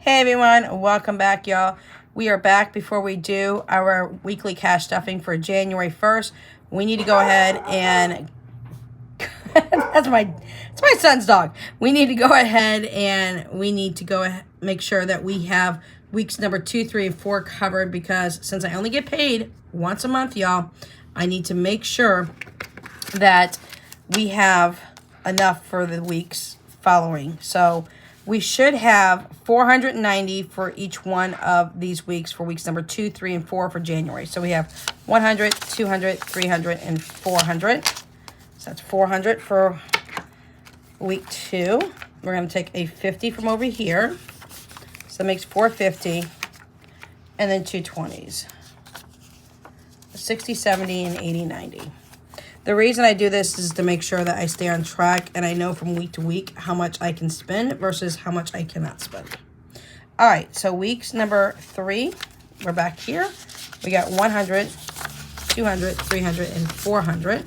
Hey everyone, welcome back, y'all. We are back. Before we do our weekly cash stuffing for January 1st, we need to go ahead and that's my son's dog. We need to go ahead and make sure that we have weeks number 2, 3, and 4 covered, because since I only get paid once a month, y'all, I need to make sure that we have enough for the weeks following. So we should have $490 for each one of these weeks for weeks number 2, 3, and 4 for January. So we have 100, 200, 300, and 400. So that's 400 for week 2. We're going to take a 50 from over here. So that makes 450. And then 2 20s. 60, 70, and 80, 90. The reason I do this is to make sure that I stay on track and I know from week to week how much I can spend versus how much I cannot spend. All right, so weeks number 3, we're back here. We got 100, 200, 300, and 400.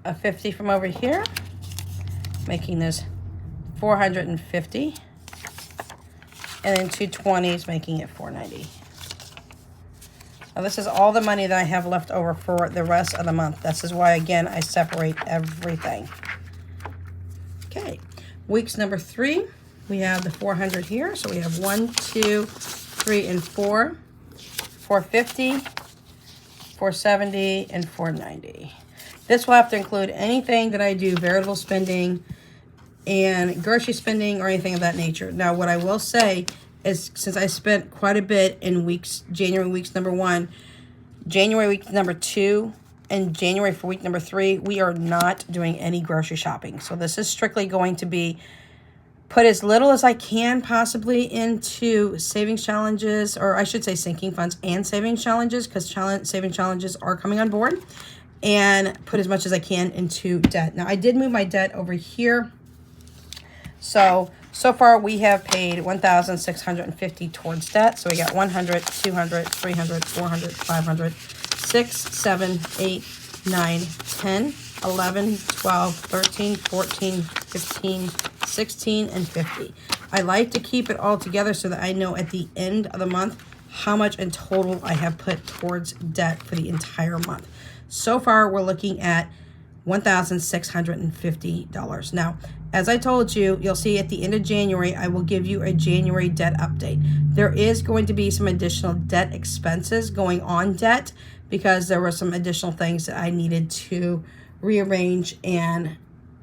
A 50 from over here, making this 450. And then 2 20s, making it 490. Now this is all the money that I have left over for the rest of the month. This is why, again, I separate everything. Okay, weeks number 3, we have the 400 here. So we have 1, 2, 3, and 4, 450, 470, and 490. This will have to include anything that I do, variable spending and grocery spending or anything of that nature. Now, what I will say is, since I spent quite a bit in January weeks number 1, January week number 2, and January for week number 3, we are not doing any grocery shopping. So this is strictly going to be put as little as I can possibly into savings challenges, or I should say sinking funds and savings challenges, because saving challenges are coming on board, and put as much as I can into debt. Now, I did move my debt over here. So far we have paid $1,650 towards debt. So we got 100, 200, 300, 400, 500, 6, 7, 8, 9, 10, 11, 12, 13, 14, 15, 16, and 50. I like to keep it all together so that I know at the end of the month how much in total I have put towards debt for the entire month. So far, we're looking at $1,650. Now, as I told you, you'll see at the end of January, I will give you a January debt update. There is going to be some additional debt expenses going on debt, because there were some additional things that I needed to rearrange, and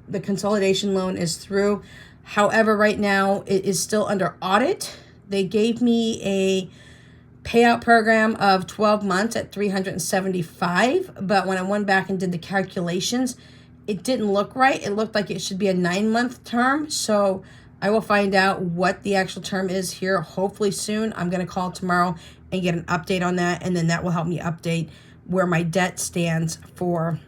the consolidation loan is through. However, right now it is still under audit. They gave me a payout program of 12 months at $375, but when I went back and did the calculations, it didn't look right. It looked like it should be a 9-month term. So I will find out what the actual term is here hopefully soon. I'm going to call tomorrow and get an update on that, and then that will help me update where my debt stands for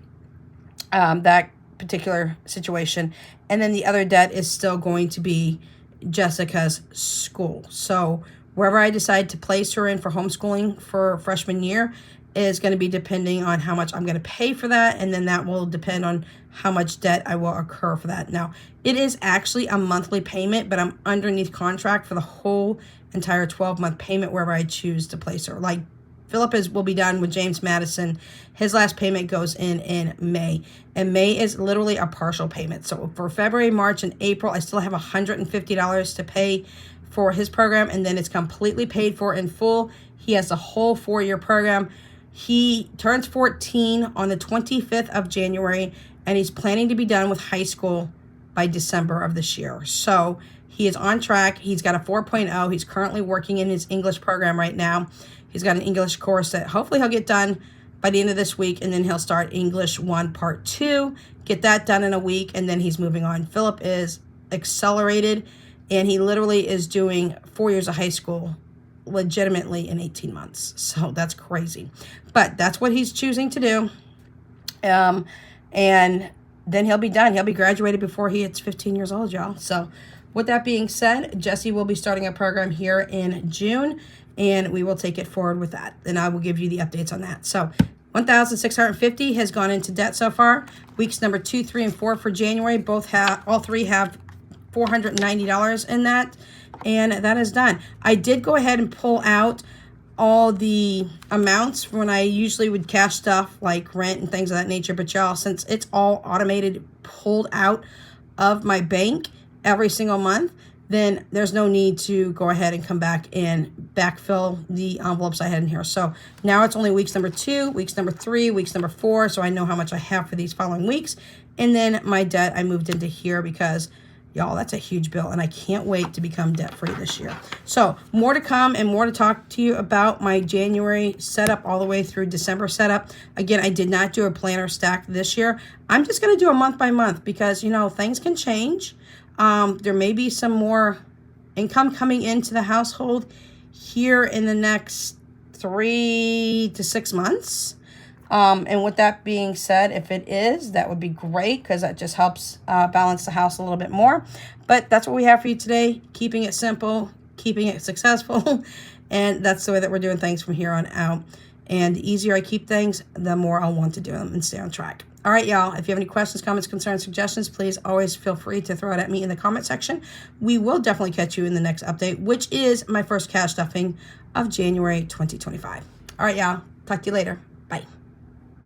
that particular situation. And then the other debt is still going to be Jessica's school. So wherever I decide to place her in for homeschooling for freshman year is going to be depending on how much I'm going to pay for that, and then that will depend on how much debt I will incur for that. Now, it is actually a monthly payment, but I'm underneath contract for the whole entire 12-month payment wherever I choose to place her. Like Philip will be done with James Madison. His last payment goes in May, and May is literally a partial payment. So for February, March, and April, I still have $150 to pay for his program, and then it's completely paid for in full. He has the whole 4-year program. He turns 14 on the 25th of January, and he's planning to be done with high school by December of this year. So he is on track. He's got a 4.0. He's currently working in his English program right now. He's got an English course that hopefully he'll get done by the end of this week, and then he'll start English 1 Part 2, get that done in a week, and then he's moving on. Philip is accelerated, and he literally is doing 4 years of high school legitimately in 18 months. So that's crazy. But that's what he's choosing to do. And then he'll be done. He'll be graduated before he hits 15 years old, y'all. So with that being said, Jesse will be starting a program here in June, and we will take it forward with that. And I will give you the updates on that. So $1,650 has gone into debt so far. Weeks number 2, 3, and 4 for January, all three have $490 in that, and that is done. I did go ahead and pull out all the amounts when I usually would cash stuff like rent and things of that nature, but y'all, since it's all automated, pulled out of my bank every single month, then there's no need to go ahead and come back and backfill the envelopes I had in here. So now it's only weeks number 2, weeks number 3, weeks number 4, so I know how much I have for these following weeks. And then my debt I moved into here because, y'all, that's a huge bill, and I can't wait to become debt-free this year. So more to come and more to talk to you about my January setup all the way through December setup. Again, I did not do a planner stack this year. I'm just going to do a month by month because, you know, things can change. There may be some more income coming into the household here in the next 3 to 6 months. And with that being said, if it is, that would be great because that just helps balance the house a little bit more. But that's what we have for you today. Keeping it simple, keeping it successful. And that's the way that we're doing things from here on out. And the easier I keep things, the more I'll want to do them and stay on track. All right, y'all, if you have any questions, comments, concerns, suggestions, please always feel free to throw it at me in the comment section. We will definitely catch you in the next update, which is my first cash stuffing of January 2025. All right, y'all, talk to you later. Bye.